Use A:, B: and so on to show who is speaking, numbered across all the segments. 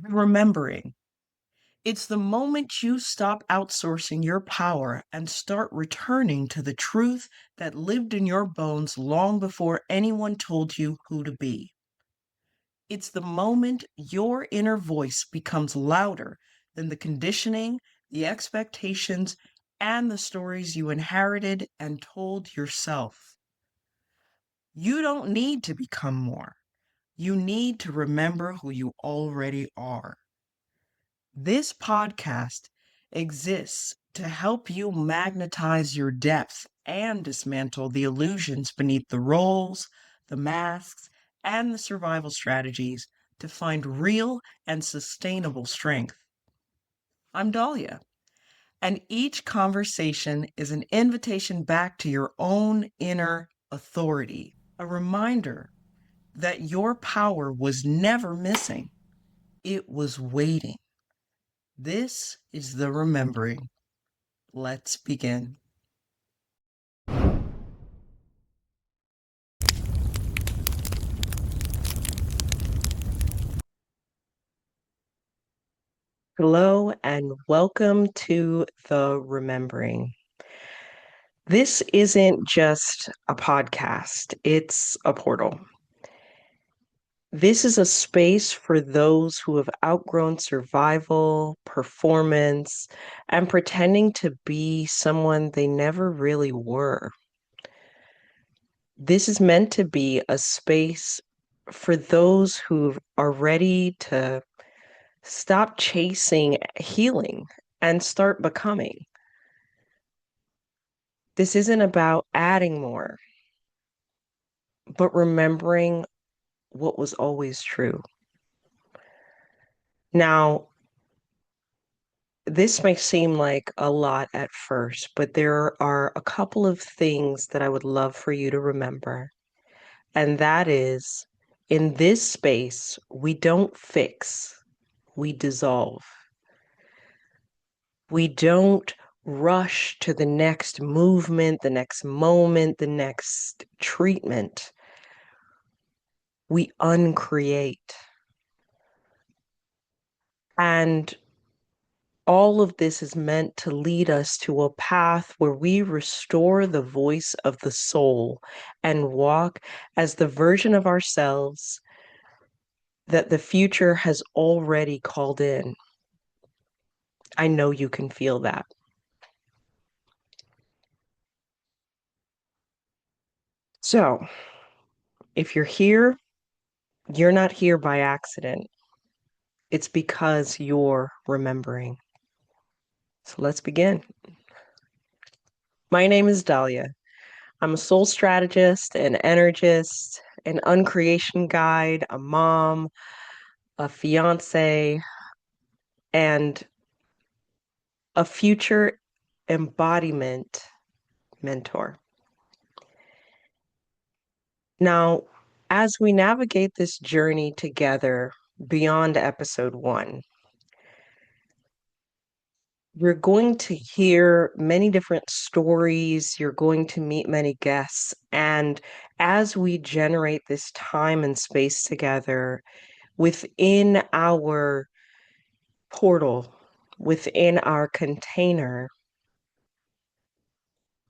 A: Remembering. It's the moment you stop outsourcing your power and start returning to the truth that lived in your bones long before anyone told you who to be. It's the moment your inner voice becomes louder than the conditioning, the expectations, and the stories you inherited and told yourself. You don't need to become more. You need to remember who you already are. This podcast exists to help you magnetize your depth and dismantle the illusions beneath the roles, the masks, and the survival strategies to find real and sustainable strength. I'm Dalia, and each conversation is an invitation back to your own inner authority, a reminder that your power was never missing, it was waiting. This is the remembering. Let's begin. Hello, and welcome to the remembering. This isn't just a podcast, it's a portal. This is a space for those who have outgrown survival, performance, and pretending to be someone they never really were. This is meant to be a space for those who are ready to stop chasing healing and start becoming. This isn't about adding more, but remembering what was always true. Now, this may seem like a lot at first, but there are a couple of things that I would love for you to remember. And that is, in this space, we don't fix, we dissolve. We don't rush to the next movement, the next moment, the next treatment. We uncreate. And all of this is meant to lead us to a path where we restore the voice of the soul and walk as the version of ourselves that the future has already called in. I know you can feel that. So, if you're here, you're not here by accident. It's because you're remembering. So let's begin. My name is Dalia. I'm a soul strategist, an energist, an uncreation guide, a mom, a fiance, and a future embodiment mentor. Now, as we navigate this journey together beyond episode 1, you're going to hear many different stories. You're going to meet many guests. And as we generate this time and space together within our portal, within our container,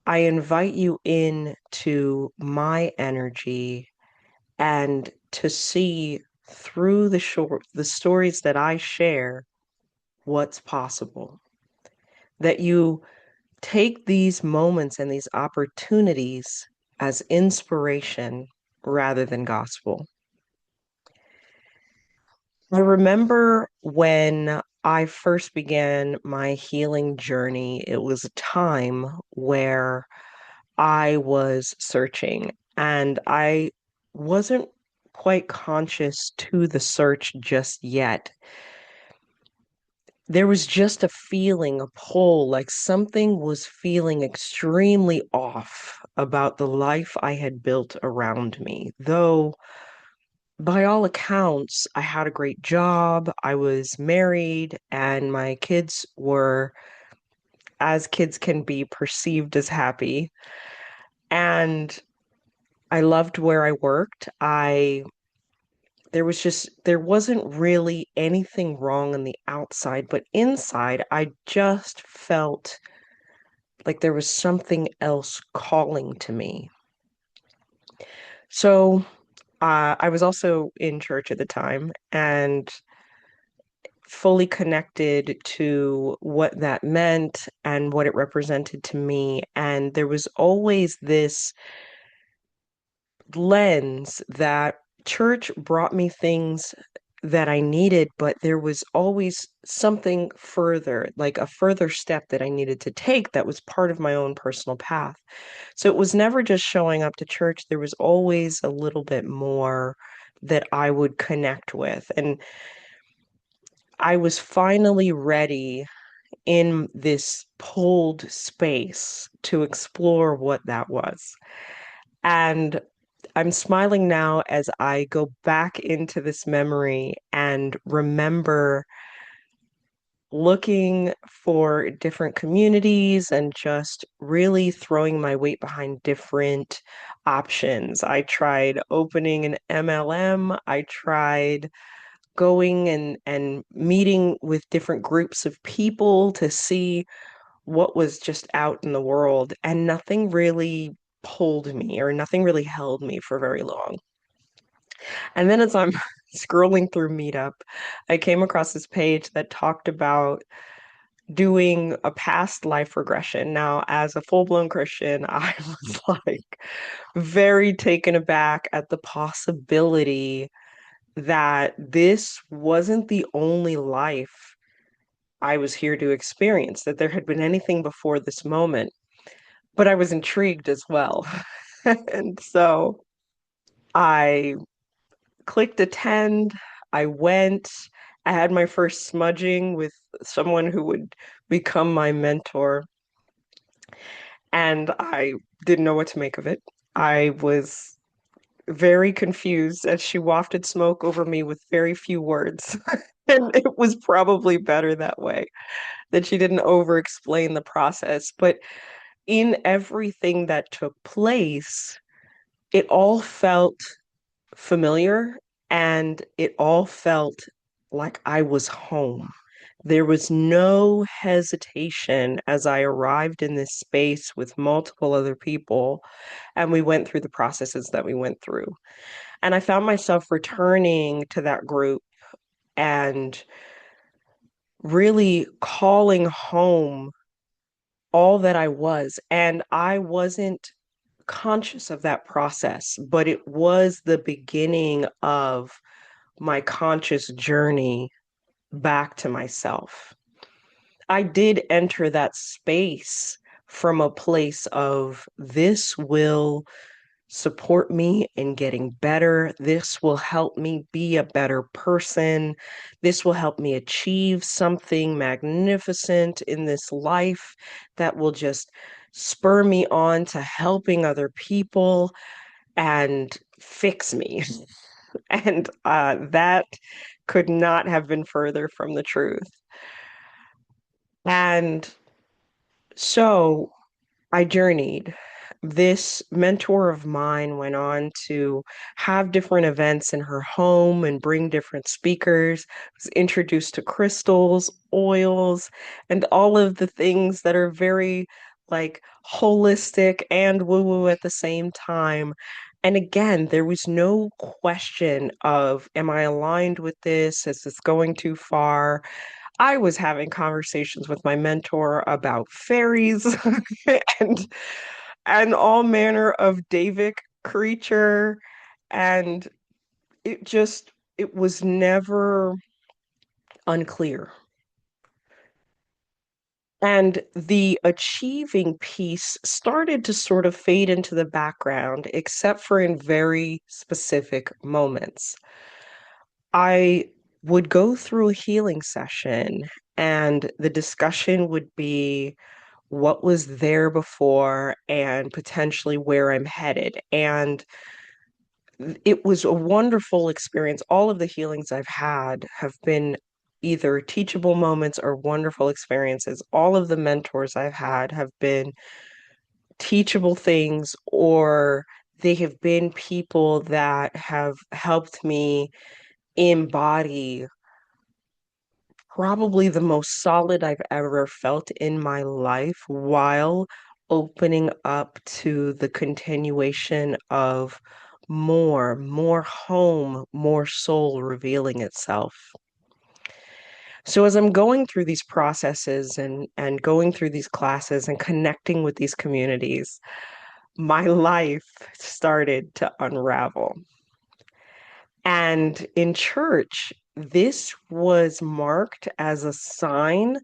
A: I invite you in to my energy and to see through the stories that I share what's possible. That you take these moments and these opportunities as inspiration rather than gospel. I remember when I first began my healing journey, it was a time where I was searching and I wasn't quite conscious to the search just yet. There was just a feeling, a pull, like something was feeling extremely off about the life I had built around me. Though, by all accounts, I had a great job, I was married, and my kids were, as kids can be, perceived as happy. And I loved where I worked. there wasn't really anything wrong on the outside, but inside, I just felt like there was something else calling to me. So, I was also in church at the time and fully connected to what that meant and what it represented to me. And there was always this lens that church brought me things that I needed, but there was always something further, like a further step that I needed to take that was part of my own personal path. So it was never just showing up to church, there was always a little bit more that I would connect with. And I was finally ready in this pulled space to explore what that was. And I'm smiling now as I go back into this memory and remember looking for different communities and just really throwing my weight behind different options. I tried opening an MLM. I tried going and meeting with different groups of people to see what was just out in the world, and nothing really pulled me or nothing really held me for very long. And then as I'm scrolling through Meetup, I came across this page that talked about doing a past life regression. Now, as a full-blown Christian, I was like very taken aback at the possibility that this wasn't the only life I was here to experience, that there had been anything before this moment. But I was intrigued as well. And so I clicked attend. I went. I had my first smudging with someone who would become my mentor, and I didn't know what to make of it. I was very confused as she wafted smoke over me with very few words. And it was probably better that way, that she didn't over explain the process. But in everything that took place, it all felt familiar and it all felt like I was home. There was no hesitation as I arrived in this space with multiple other people, and we went through the processes that we went through. And I found myself returning to that group and really calling home all that I was. And I wasn't conscious of that process, but it was the beginning of my conscious journey back to myself. I did enter that space from a place of this will support me in getting better. This will help me be a better person. This will help me achieve something magnificent in this life that will just spur me on to helping other people and fix me. And that could not have been further from the truth. And so I journeyed. This mentor of mine went on to have different events in her home and bring different speakers, was introduced to crystals, oils, and all of the things that are very like holistic and woo-woo at the same time. And again, there was no question of, am I aligned with this? Is this going too far? I was having conversations with my mentor about fairies and and all manner of Davic creature, and it was never unclear. And the achieving piece started to sort of fade into the background, except for in very specific moments. I would go through a healing session, and the discussion would be what was there before and potentially where I'm headed. And it was a wonderful experience. All of the healings I've had have been either teachable moments or wonderful experiences. All of the mentors I've had have been teachable things, or they have been people that have helped me
B: embody probably the most solid I've ever felt in my life while opening up to the continuation of more home, more soul revealing itself. So as I'm going through these processes and going through these classes and connecting with these communities, my life started to unravel. And in church, this was marked as a sign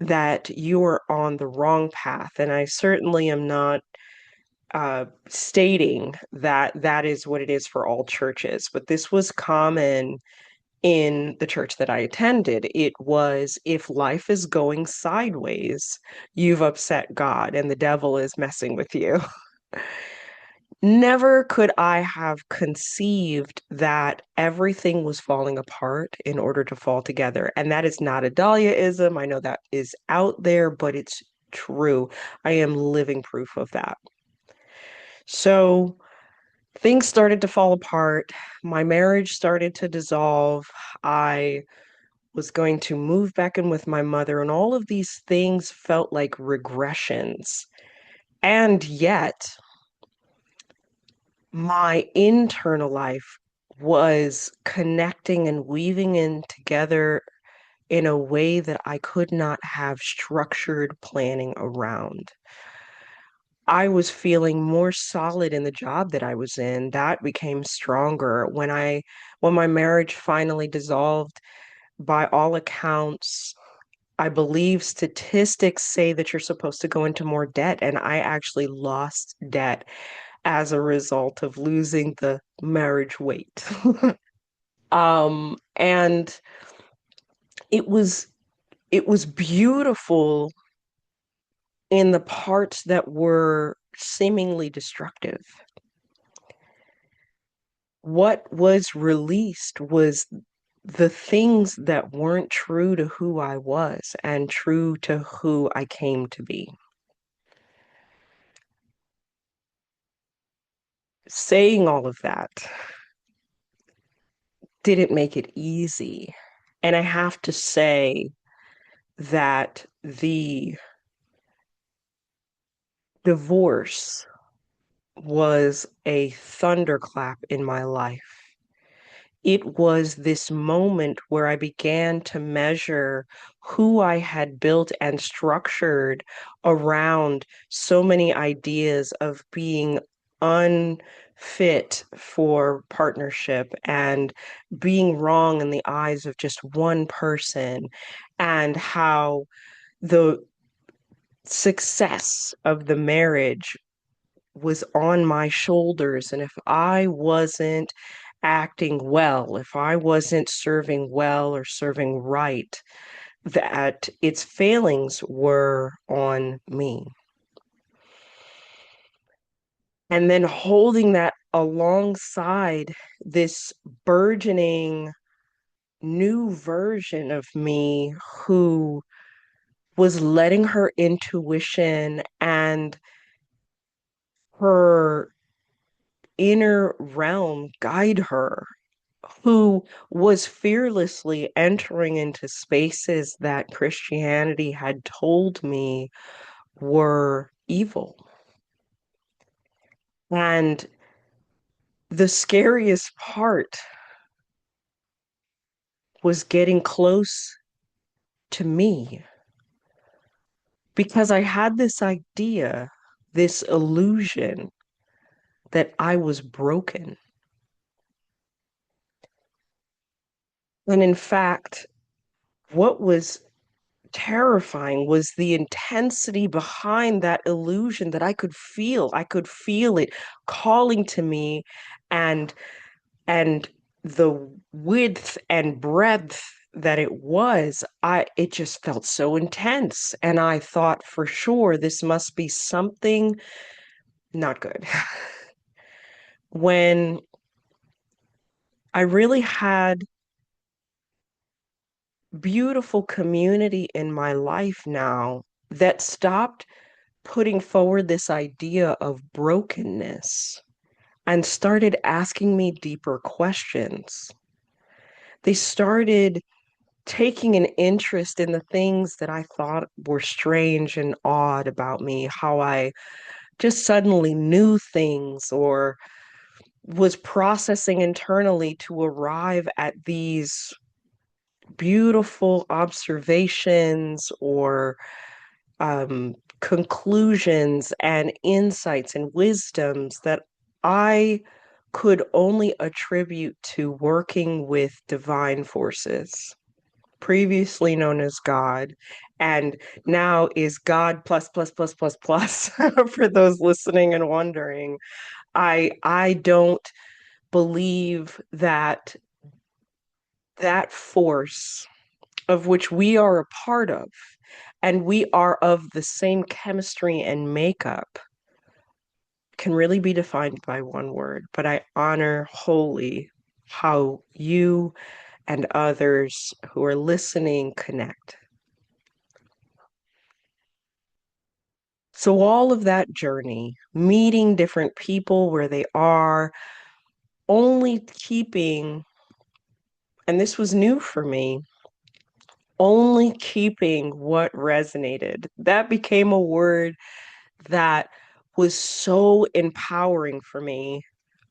B: that you are on the wrong path. And I certainly am not stating that that is what it is for all churches, but this was common in the church that I attended. It was, if life is going sideways, you've upset God and the devil is messing with you. Never could I have conceived that everything was falling apart in order to fall together. And that is not a Daliaism. I know that is out there, but it's true. I am living proof of that. So things started to fall apart. My marriage started to dissolve. I was going to move back in with my mother, and all of these things felt like regressions. And yet, my internal life was connecting and weaving in together in a way that I could not have structured planning around. I was feeling more solid in the job that I was in. That became stronger when my marriage finally dissolved. By all accounts, I believe statistics say that you're supposed to go into more debt, and I actually lost debt as a result of losing the marriage weight. And it was it was beautiful in the parts that were seemingly destructive. What was released was the things that weren't true to who I was and true to who I came to be. Saying all of that didn't make it easy. And I have to say that the divorce was a thunderclap in my life. It was this moment where I began to measure who I had built and structured around so many ideas of being unfit for partnership and being wrong in the eyes of just one person, and how the success of the marriage was on my shoulders. And if I wasn't acting well, if I wasn't serving well or serving right, that its failings were on me. And then holding that alongside this burgeoning new version of me who was letting her intuition and her inner realm guide her, who was fearlessly entering into spaces that Christianity had told me were evil. And the scariest part was getting close to me because I had this idea, this illusion that I was broken. And in fact, what was terrifying was the intensity behind that illusion that I could feel. I could feel it calling to me, and and the width and breadth that it was, it just felt so intense. And I thought for sure this must be something not good. When I really had beautiful community in my life now that stopped putting forward this idea of brokenness and started asking me deeper questions. They started taking an interest in the things that I thought were strange and odd about me, how I just suddenly knew things or was processing internally to arrive at these beautiful observations or conclusions and insights and wisdoms that I could only attribute to working with divine forces, previously known as God, and now is God plus plus plus plus plus for those listening and wondering. I don't believe that that force of which we are a part of, and we are of the same chemistry and makeup, can really be defined by one word. But I honor wholly how you and others who are listening connect. So, all of that journey, meeting different people where they are, only keeping, and this was new for me, only keeping what resonated. That became a word that was so empowering for me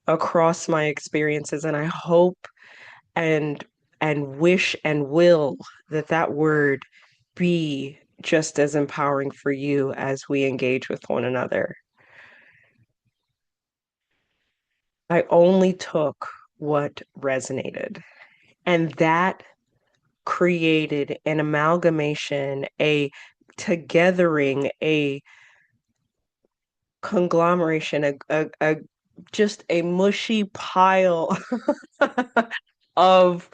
B: across my experiences. And I hope and wish and will that that word be just as empowering for you as we engage with one another. I only took what resonated, and that created an amalgamation, a togethering, a conglomeration, a just a mushy pile of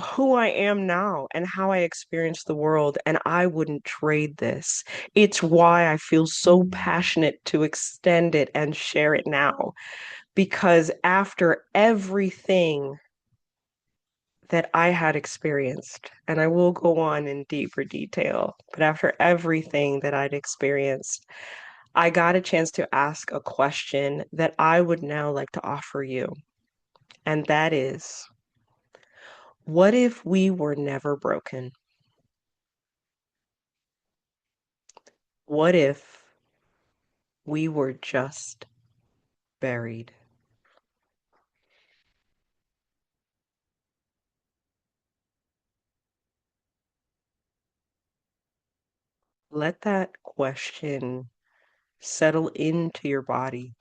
B: who I am now and how I experience the world, and I wouldn't trade this. It's why I feel so passionate to extend it and share it now, because after everything that I had experienced, and I will go on in deeper detail, but after everything that I'd experienced, I got a chance to ask a question that I would now like to offer you. And that is, what if we were never broken? What if we were just buried? Let that question settle into your body.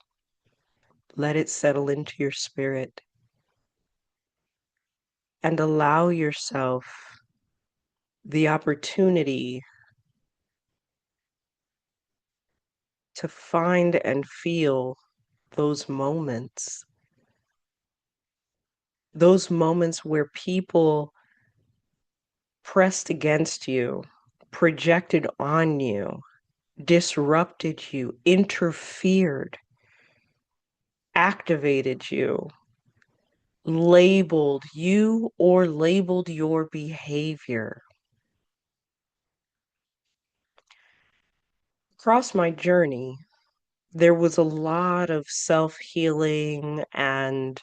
B: Let it settle into your spirit and allow yourself the opportunity to find and feel those moments where people pressed against you, projected on you, disrupted you, interfered, activated you, labeled you, or labeled your behavior. Across my journey, there was a lot of self healing and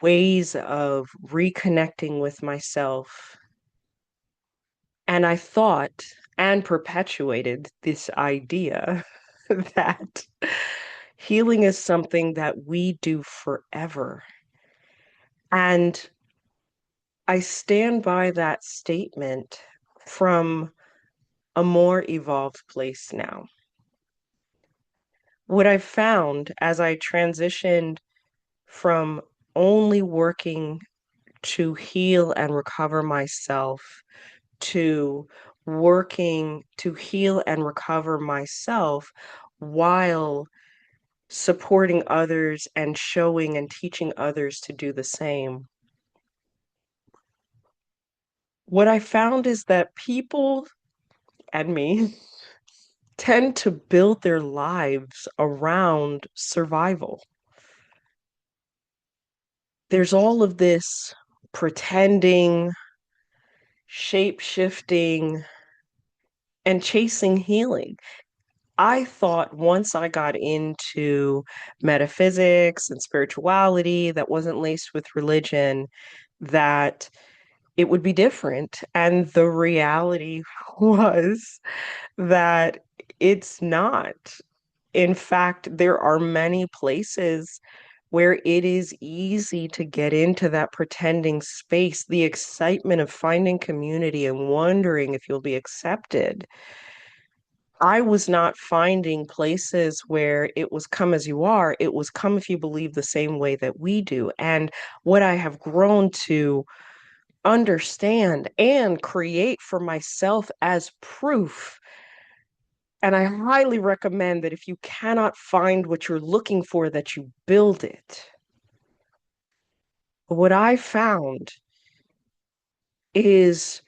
B: ways of reconnecting with myself. And I thought and perpetuated this idea that healing is something that we do forever. And I stand by that statement from a more evolved place now. What I found as I transitioned from only working to heal and recover myself to working to heal and recover myself while supporting others and showing and teaching others to do the same. What I found is that people and me tend to build their lives around survival. There's all of this pretending, shape shifting, and chasing healing. I thought once I got into metaphysics and spirituality that wasn't laced with religion, that it would be different. And the reality was that it's not. In fact, there are many places where it is easy to get into that pretending space, the excitement of finding community and wondering if you'll be accepted. I was not finding places where it was come as you are. It was come if you believe the same way that we do. And what I have grown to understand and create for myself as proof. And I highly recommend that if you cannot find what you're looking for, that you build it. What I found is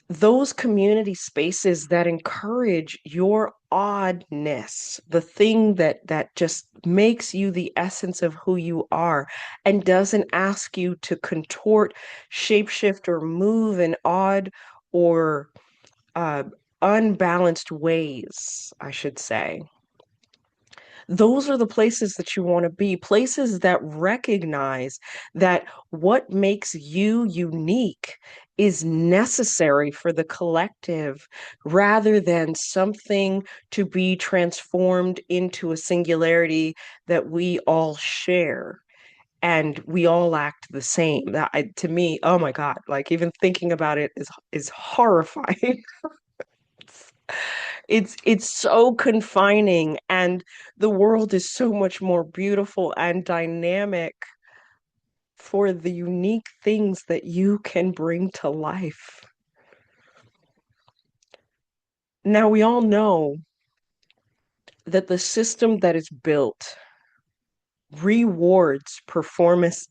B: those community spaces that encourage your oddness, the thing that just makes you the essence of who you are and doesn't ask you to contort, shapeshift, or move in odd or uh, unbalanced ways, I should say. Those are the places that you want to be, places that recognize that what makes you unique is necessary for the collective rather than something to be transformed into a singularity that we all share. And we all act the same. To me, oh my God, like even thinking about it is horrifying. It's so confining, and the world is so much more beautiful and dynamic for the unique things that you can bring to life. Now we all know that the system that is built rewards performance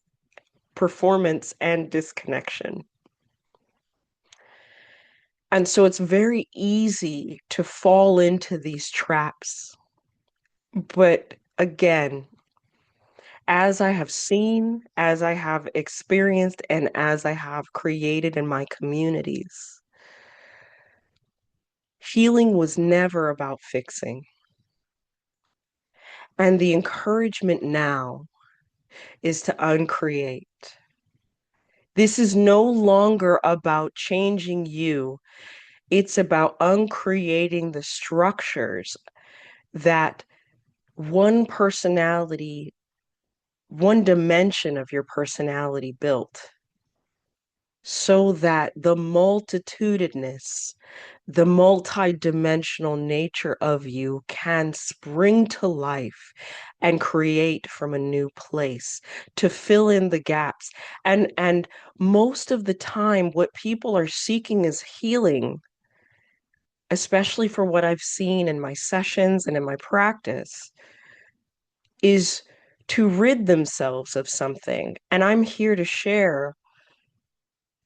B: and disconnection. And so it's very easy to fall into these traps. But again, as I have seen, as I have experienced, and as I have created in my communities, healing was never about fixing. And the encouragement now is to uncreate. This is no longer about changing you, it's about uncreating the structures that one personality, one dimension of your personality built, so that the multitudinous, the multidimensional nature of you can spring to life and create from a new place to fill in the gaps. And most of the time, what people are seeking is healing, especially for what I've seen in my sessions and in my practice, is to rid themselves of something. And I'm here to share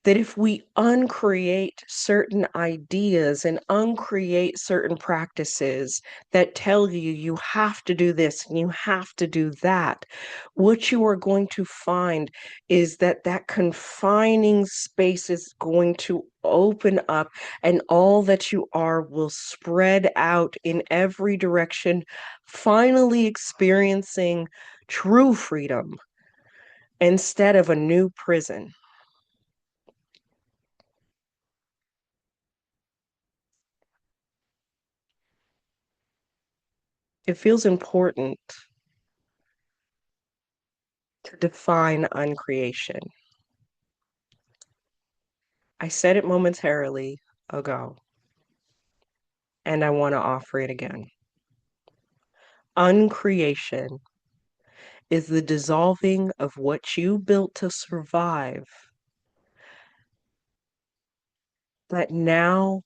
B: that if we uncreate certain ideas and uncreate certain practices that tell you you have to do this and you have to do that, what you are going to find is that that confining space is going to open up and all that you are will spread out in every direction, finally experiencing true freedom instead of a new prison. It feels important to define uncreation. I said it momentarily ago, and I want to offer it again. Uncreation is the dissolving of what you built to survive that now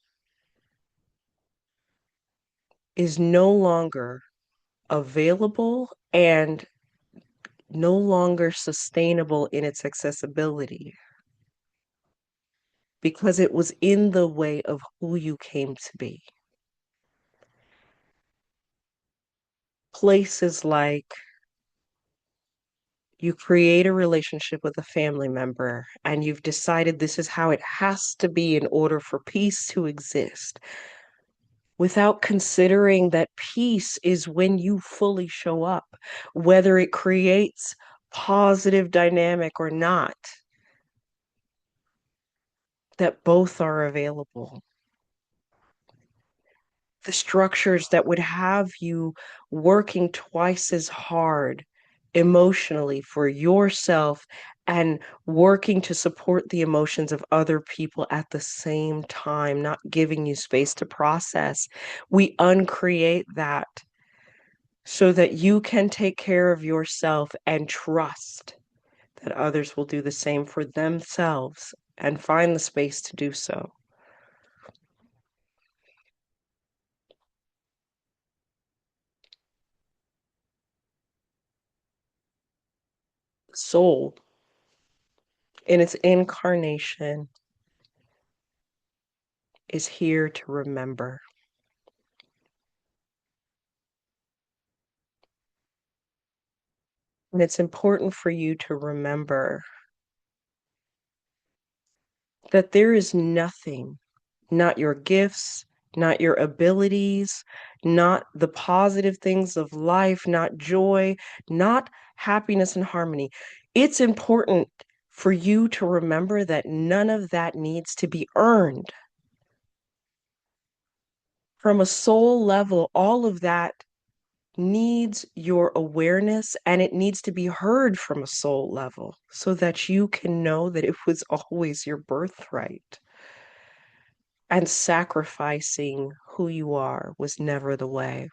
B: is no longer available and no longer sustainable in its accessibility because it was in the way of who you came to be. Places like you create a relationship with a family member and you've decided this is how it has to be in order for peace to exist. without considering that peace is when you fully show up, whether it creates positive dynamic or not, that both are available. The structures that would have you working twice as hard emotionally for yourself and working to support the emotions of other people at the same time, not giving you space to process. We uncreate that so that you can take care of yourself and trust that others will do the same for themselves and find the space to do so. Soul, in its incarnation, is here to remember. And it's important for you to remember that there is nothing, not your gifts, not your abilities, not the positive things of life, not joy, not happiness and harmony. It's important for you to remember that none of that needs to be earned. From a soul level, all of that needs your awareness and it needs to be heard from a soul level so that you can know that it was always your birthright. And sacrificing who you are was never the way.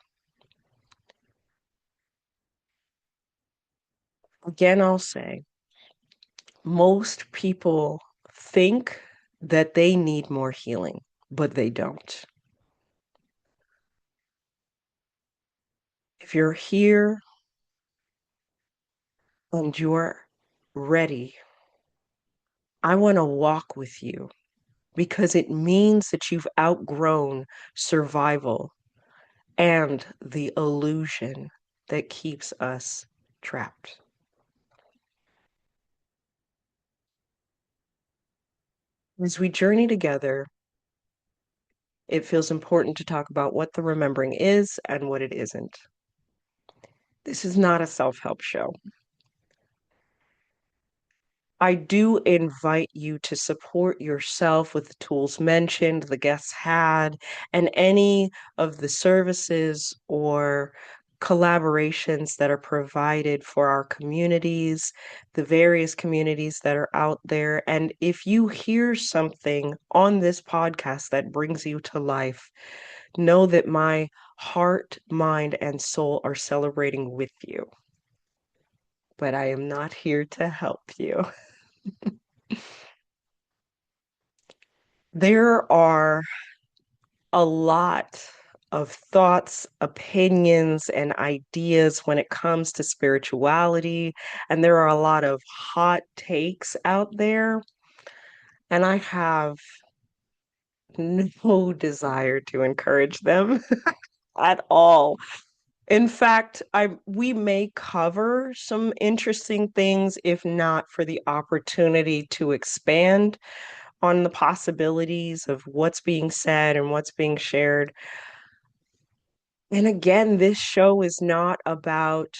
B: Again, I'll say most people think that they need more healing, but they don't. If you're here and you're ready, I want to walk with you because it means that you've outgrown survival and the illusion that keeps us trapped. As we journey together, it feels important to talk about what the remembering is and what it isn't. This is not a self help show. I do invite you to support yourself with the tools mentioned, the guests had, and any of the services or collaborations that are provided for our communities, the various communities that are out there. And if you hear something on this podcast that brings you to life, know that my heart, mind, and soul are celebrating with you. But I am not here to help you. There are a lot of thoughts, opinions, and ideas when it comes to spirituality, and there are a lot of hot takes out there, and I have no desire to encourage them at all. In fact, we may cover some interesting things if not for the opportunity to expand on the possibilities of what's being said and what's being shared. And again, this show is not about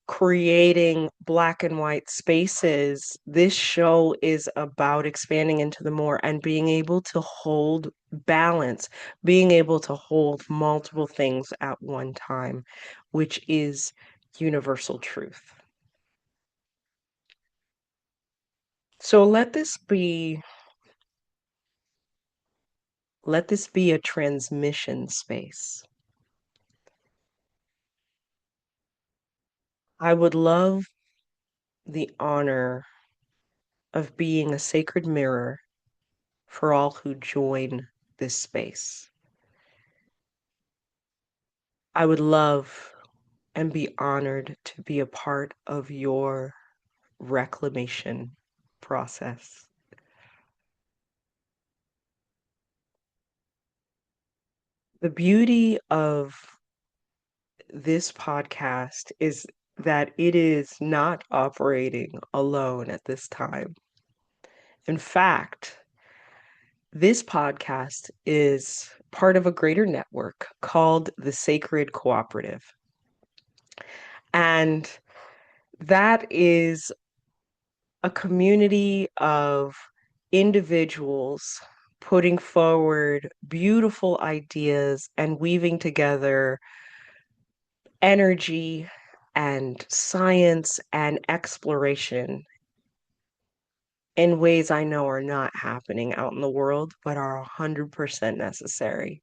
B: creating black and white spaces. This show is about expanding into the more and being able to hold balance, being able to hold multiple things at one time, which is universal truth. So let this be a transmission space. I would love the honor of being a sacred mirror for all who join this space. I would love and be honored to be a part of your reclamation process. The beauty of this podcast is that it is not operating alone at this time. In fact, This podcast is part of a greater network called the Sacred Cooperative. And that is a community of individuals putting forward beautiful ideas and weaving together energy and science and exploration in ways I know are not happening out in the world, but are 100% necessary.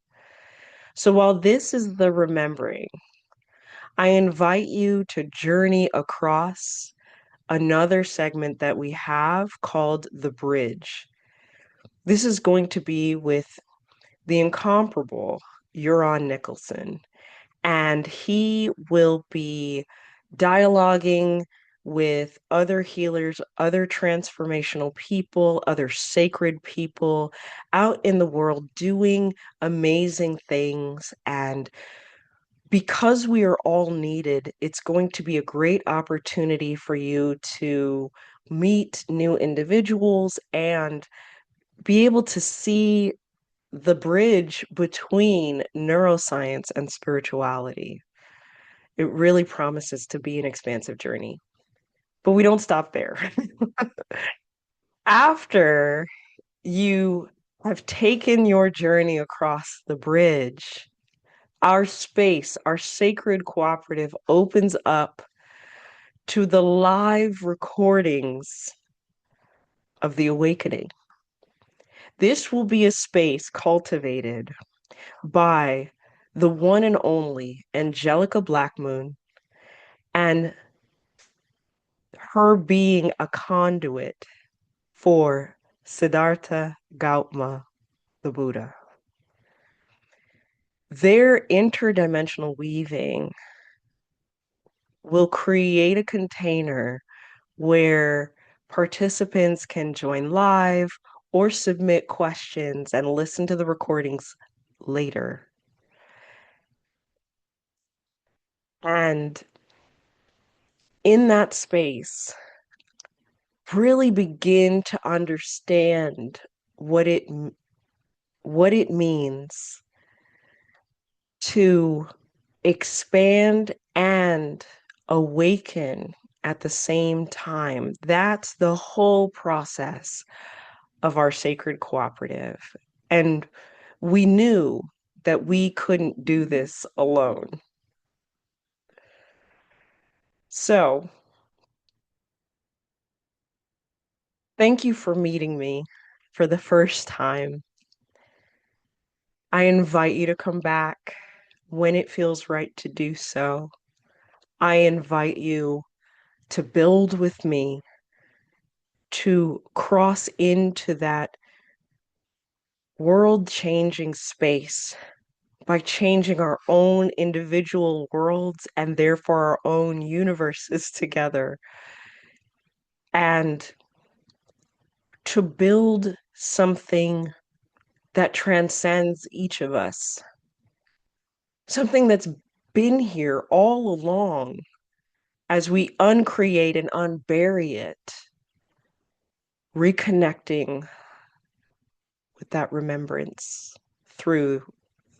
B: So while this is the remembering, I invite you to journey across another segment that we have called The Bridge. This is going to be with the incomparable Euron Nicholson, and he will be dialoguing with other healers, other transformational people, other sacred people out in the world doing amazing things. And because we are all needed, it's going to be a great opportunity for you to meet new individuals and be able to see the bridge between neuroscience and spirituality. It really promises to be an expansive journey. But we don't stop there. After you have taken your journey across the bridge, our space, our sacred cooperative opens up to the live recordings of the awakening. This will be a space cultivated by the one and only Angelica Blackmoon and her being a conduit for Siddhartha Gautama, the Buddha. Their interdimensional weaving will create a container where participants can join live or submit questions and listen to the recordings later. And in that space, really begin to understand what it means to expand and awaken at the same time. That's the whole process of our sacred cooperative. And we knew that we couldn't do this alone. So, thank you for meeting me for the first time. I invite you to come back when it feels right to do so. I invite you to build with me, to cross into that world changing space by changing our own individual worlds and therefore our own universes together, and to build something that transcends each of us, something that's been here all along as we uncreate and unbury it, reconnecting with that remembrance through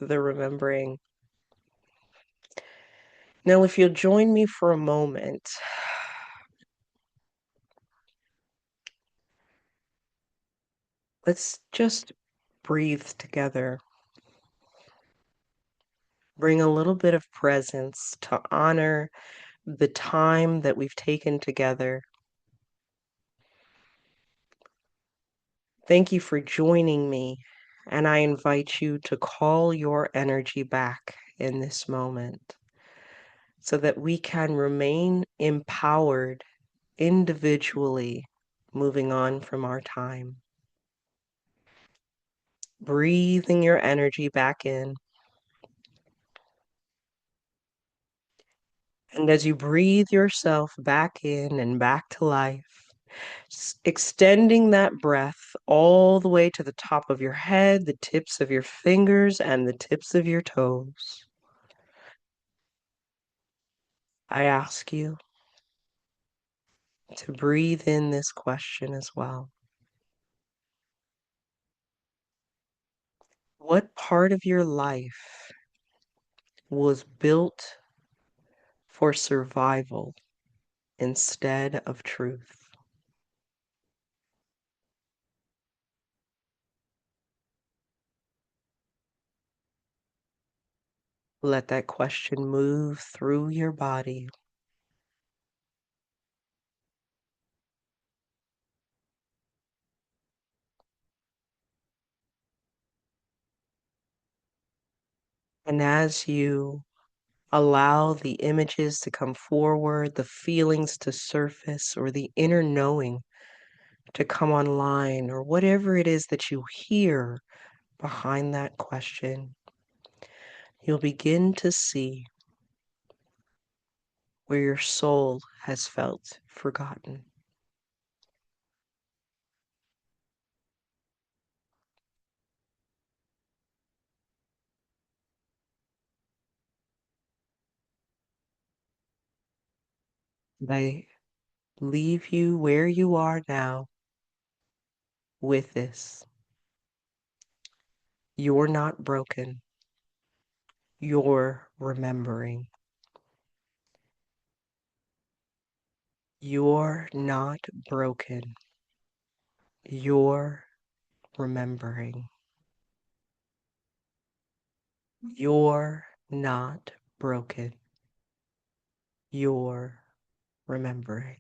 B: the remembering. Now, if you'll join me for a moment, let's just breathe together. Bring a little bit of presence to honor the time that we've taken together. Thank you for joining me, and I invite you to call your energy back in this moment so that we can remain empowered individually moving on from our time. Breathing your energy back in. And as you breathe yourself back in and back to life, extending that breath all the way to the top of your head, the tips of your fingers, and the tips of your toes. I ask you to breathe in this question as well. What part of your life was built for survival instead of truth? Let that question move through your body. And as you allow the images to come forward, the feelings to surface, or the inner knowing to come online, or whatever it is that you hear behind that question, you'll begin to see where your soul has felt forgotten. I leave you where you are now with this. You're not broken. You're remembering. You're not broken. You're remembering. You're not broken. You're remembering.